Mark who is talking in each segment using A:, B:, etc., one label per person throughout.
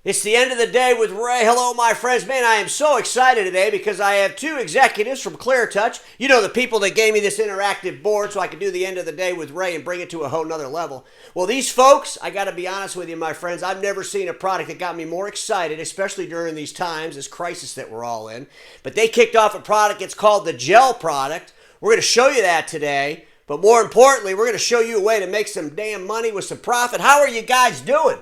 A: It's the end of the day with Ray. Hello, my friends. Man, I am so excited today because I have two executives from ClearTouch. You know, the people that gave me this interactive board so I could do the end of the day with Ray and bring it to a whole nother level. Well, these folks, I got to be honest with you, my friends, I've never seen a product that got me more excited, especially during these times, this crisis that we're all in. But they kicked off a product. It's called the gel product. We're going to show you that today. But more importantly, we're going to show you a way to make some damn money with some profit. How are you guys doing?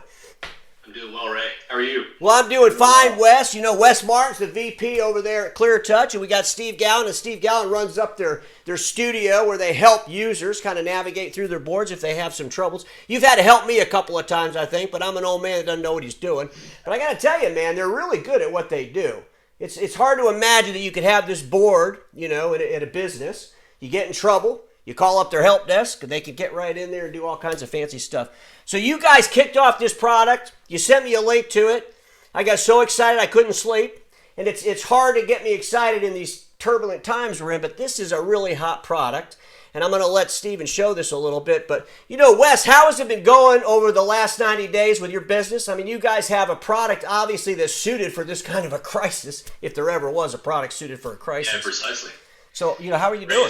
B: I'm doing well, Ray. How are you?
A: Well, I'm doing fine, Wes. You know, Wes Martin's the VP over there at ClearTouch, and we got Steve Gallen, and Steve Gallen runs up their studio where they help users kind of navigate through their boards if they have some troubles. You've had to help me a couple of times, I think, but I'm an old man that doesn't know what he's doing. But I got to tell you, man, they're really good at what they do. It's hard to imagine that you could have this board, you know, at a business. You get in trouble. You call up their help desk, and they can get right in there and do all kinds of fancy stuff. So you guys kicked off this product. You sent me a link to it. I got so excited I couldn't sleep. And it's hard to get me excited in these turbulent times we're in, but this is a really hot product. And I'm going to let Steven show this a little bit. But, you know, Wes, how has it been going over the last 90 days with your business? I mean, you guys have a product, obviously, that's suited for this kind of a crisis, if there ever was a product suited for a crisis.
B: Yeah, precisely.
A: So, you know, how are you doing?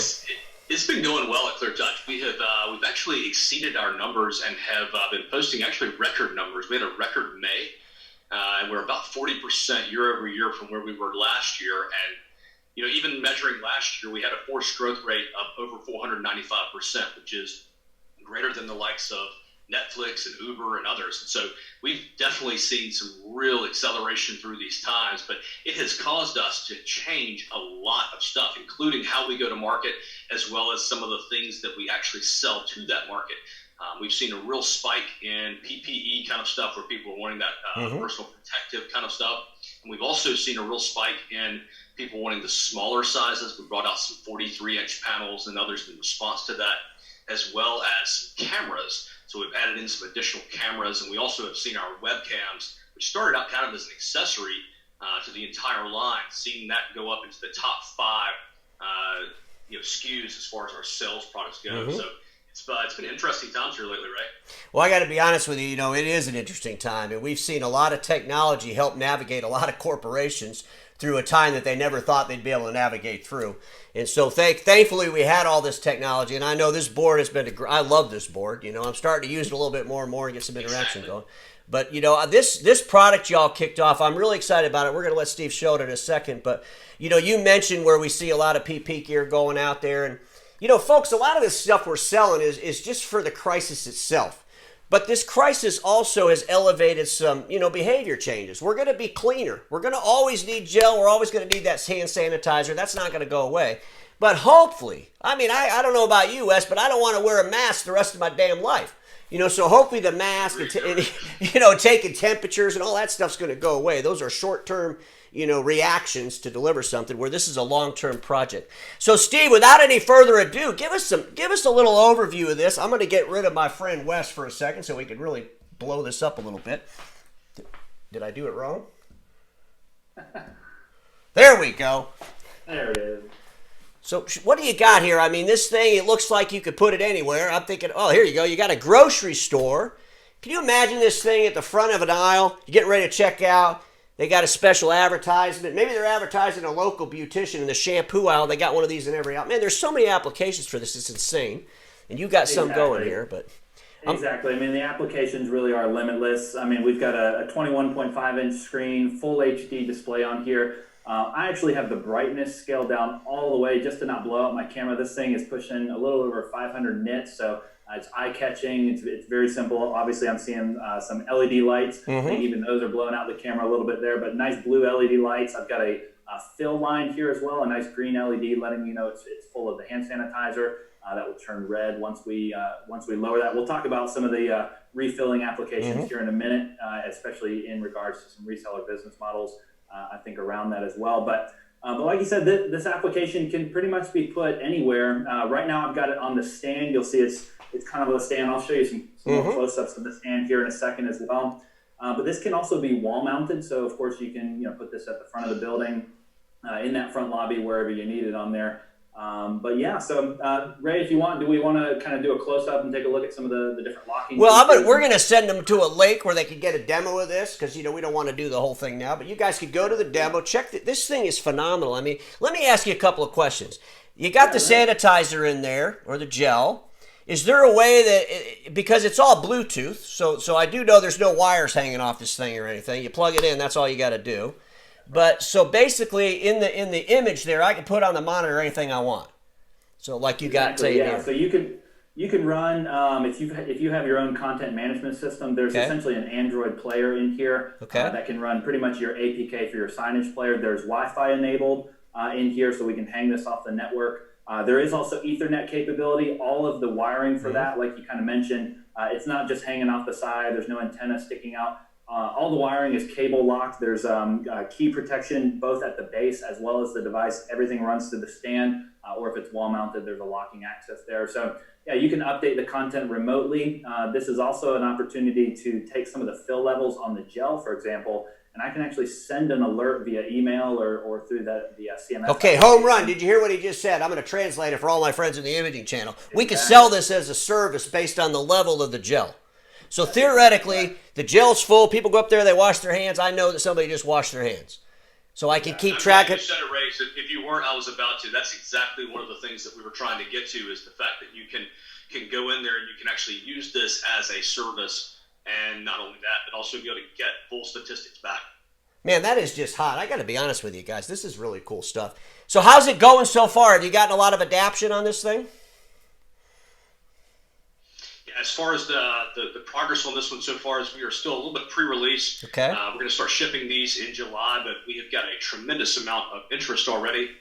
B: It's been going well at ClearTouch. We've actually exceeded our numbers and have been posting actually record numbers. We had a record May, and we're about 40% year over year from where we were last year. And you know, even measuring last year, we had a forced growth rate of over 495%, which is greater than the likes of Netflix and Uber and others. And so we've definitely seen some real acceleration through these times, but it has caused us to change a lot of stuff, including how we go to market, as well as some of the things that we actually sell to that market. We've seen a real spike in PPE kind of stuff where people are wanting that personal protective kind of stuff. And we've also seen a real spike in people wanting the smaller sizes. We brought out some 43-inch panels and others in response to that, as well as cameras. So we've added in some additional cameras, and we also have seen our webcams, which started out kind of as an accessory to the entire line, seeing that go up into the top 5 SKUs as far as our sales products go. So it's been interesting times here lately, Ray.
A: Well, I got to be honest with you, you know, it is an interesting time, and we've seen a lot of technology help navigate a lot of corporations through a time that they never thought they'd be able to navigate through. And so thankfully we had all this technology, and I know this board has been, I love this board. You know, I'm starting to use it a little bit more and more and get some interaction going. But, you know, this product y'all kicked off, I'm really excited about it. We're going to let Steve show it in a second. But, you know, you mentioned where we see a lot of PP gear going out there. And, you know, folks, a lot of this stuff we're selling is just for the crisis itself. But this crisis also has elevated some, you know, behavior changes. We're going to be cleaner. We're going to always need gel. We're always going to need that hand sanitizer. That's not going to go away. But hopefully, I mean, I don't know about you, Wes, but I don't want to wear a mask the rest of my damn life. You know, so hopefully the mask and you know, taking temperatures and all that stuff's going to go away. Those are short-term, you know, reactions to deliver something, where this is a long-term project. So, Steve, without any further ado, give us a little overview of this. I'm going to get rid of my friend Wes for a second so we can really blow this up a little bit. Did I do it wrong? There we go.
C: There it is.
A: So what do you got here? I mean, this thing, it looks like you could put it anywhere. I'm thinking, oh, here you go. You got a grocery store. Can you imagine this thing at the front of an aisle? You're getting ready to check out. They got a special advertisement. Maybe they're advertising a local beautician in the shampoo aisle. They got one of these in every aisle. Man, there's so many applications for this. It's insane. And you got some going here, but...
C: Exactly. I mean, the applications really are limitless. I mean, we've got a 21.5-inch screen, full HD display on here. I actually have the brightness scaled down all the way just to not blow out my camera. This thing is pushing a little over 500 nits, so it's eye-catching. It's very simple. Obviously, I'm seeing some LED lights. I think even those are blowing out the camera a little bit there, but nice blue LED lights. I've got a fill line here as well, a nice green LED letting you know it's full of the hand sanitizer. That will turn red once we lower that. We'll talk about some of the refilling applications here in a minute, especially in regards to some reseller business models. I think around that as well. But like you said, this application can pretty much be put anywhere. Right now, I've got it on the stand. You'll see it's kind of a stand. I'll show you some more close-ups of the stand here in a second as well. But this can also be wall-mounted. So of course you can put this at the front of the building, in that front lobby, wherever you need it on there. But yeah, so Ray, if you want, do we want to kind of do a close up and take a look at some of the different locking
A: Well,
C: features?
A: we're going to send them to a link where they can get a demo of this because, we don't want to do the whole thing now. But you guys could go to the demo, check this thing is phenomenal. I mean, let me ask you a couple of questions. You got the sanitizer in there or the gel. Is there a way that, because it's all Bluetooth, so I do know there's no wires hanging off this thing or anything. You plug it in, that's all you got to do. But so basically in the image there, I can put on the monitor anything I want. So like you got
C: Exactly,
A: say
C: yeah.
A: here.
C: So you can run if you have your own content management system. There's essentially an Android player in here that can run pretty much your APK for your signage player. There's Wi-Fi enabled in here, so we can hang this off the network. There is also Ethernet capability. All of the wiring for that, like you kind of mentioned, it's not just hanging off the side. There's no antenna sticking out. All the wiring is cable locked. There's key protection both at the base as well as the device. Everything runs through the stand, or if it's wall mounted, there's a locking access there. So yeah, you can update the content remotely. This is also an opportunity to take some of the fill levels on the gel, for example, and I can actually send an alert via email or through the CMS.
A: Okay, home run. Did you hear what he just said? I'm going to translate it for all my friends in the imaging channel. We can sell this as a service based on the level of the gel. So theoretically, the gel's full. People go up there, they wash their hands. I know that somebody just washed their hands. So I can keep track of.
B: You said it, Ray. So if you weren't, I was about to. That's exactly one of the things that we were trying to get to is the fact that you can go in there and you can actually use this as a service. And not only that, but also be able to get full statistics back.
A: Man, that is just hot. I got to be honest with you guys. This is really cool stuff. So how's it going so far? Have you gotten a lot of adaption on this thing?
B: As far as the progress on this one so far is we are still a little bit pre-release.
A: Okay.
B: We're going to start shipping these in July, but we have got a tremendous amount of interest already.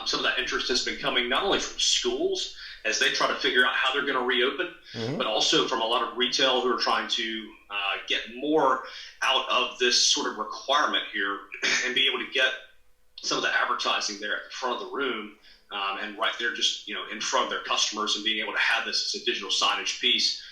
B: Some of that interest has been coming not only from schools as they try to figure out how they're going to reopen, but also from a lot of retail who are trying to get more out of this sort of requirement here and be able to get some of the advertising there at the front of the room. And right there, just in front of their customers, and being able to have this as a digital signage piece.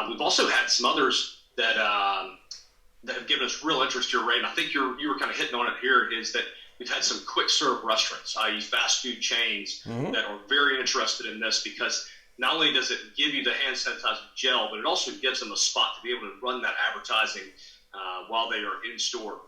B: We've also had some others that have given us real interest here, Ray. And I think you were kind of hitting on it here. Is that we've had some quick serve restaurants, i.e., fast food chains, that are very interested in this because not only does it give you the hand sanitizer gel, but it also gives them a spot to be able to run that advertising while they are in store.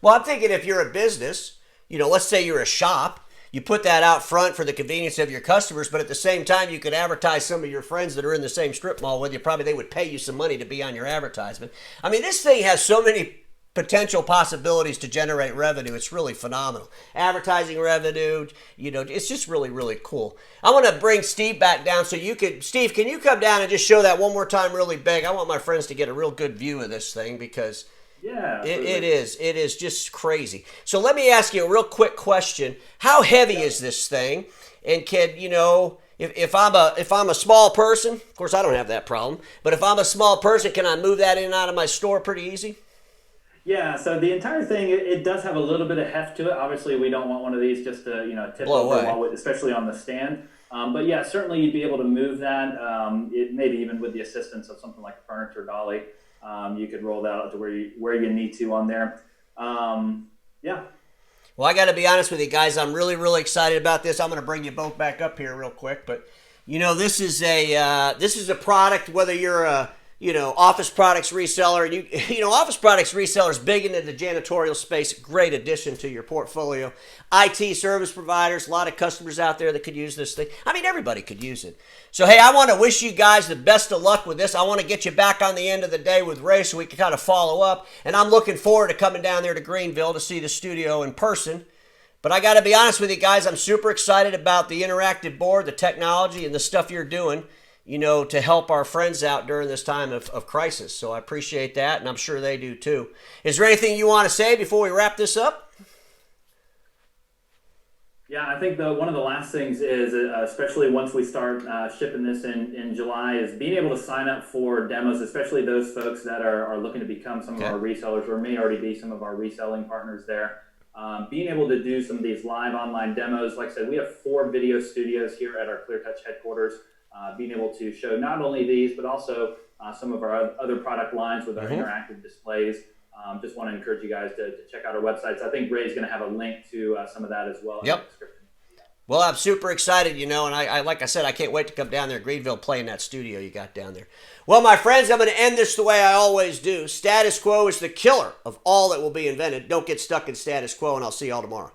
A: Well, I'm thinking if you're a business, let's say you're a shop. You put that out front for the convenience of your customers, but at the same time, you could advertise some of your friends that are in the same strip mall with you. Probably they would pay you some money to be on your advertisement. I mean, this thing has so many potential possibilities to generate revenue. It's really phenomenal. Advertising revenue, it's just really, really cool. I want to bring Steve back down so Steve, can you come down and just show that one more time really big? I want my friends to get a real good view of this thing because...
C: Yeah,
A: it is just crazy. So let me ask you a real quick question. How heavy is this thing? And can, if I'm a small person, of course I don't have that problem, but if I'm a small person, can I move that in and out of my store pretty easy?
C: Yeah, so the entire thing, it does have a little bit of heft to it. Obviously, we don't want one of these just to, tip
A: blow
C: over,
A: away.
C: especially on the stand. But yeah, certainly you'd be able to move that, maybe even with the assistance of something like a furniture dolly. You could roll that out to where you need to on there. Yeah.
A: Well, I got to be honest with you guys. I'm really, really excited about this. I'm going to bring you both back up here real quick. But, this is a product, whether you're a, office products reseller. And office products resellers big into the janitorial space. Great addition to your portfolio. IT service providers, a lot of customers out there that could use this thing. I mean, everybody could use it. So, hey, I want to wish you guys the best of luck with this. I want to get you back on the end of the day with Ray so we can kind of follow up. And I'm looking forward to coming down there to Greenville to see the studio in person. But I got to be honest with you guys, I'm super excited about the interactive board, the technology, and the stuff you're doing, to help our friends out during this time of crisis. So I appreciate that, and I'm sure they do too. Is there anything you want to say before we wrap this up?
C: Yeah, I think one of the last things is, especially once we start shipping this in July, is being able to sign up for demos, especially those folks that are looking to become some of our resellers or may already be some of our reselling partners there. Being able to do some of these live online demos. Like I said, we have 4 video studios here at our ClearTouch headquarters. Being able to show not only these, but also some of our other product lines with our interactive displays. Just want to encourage you guys to check out our websites. I think Ray's going to have a link to some of that as well in the description.
A: Well, I'm super excited, and I like I said, I can't wait to come down there, Greenville, play in that studio you got down there. Well, my friends, I'm going to end this the way I always do. Status quo is the killer of all that will be invented. Don't get stuck in status quo, and I'll see y'all tomorrow.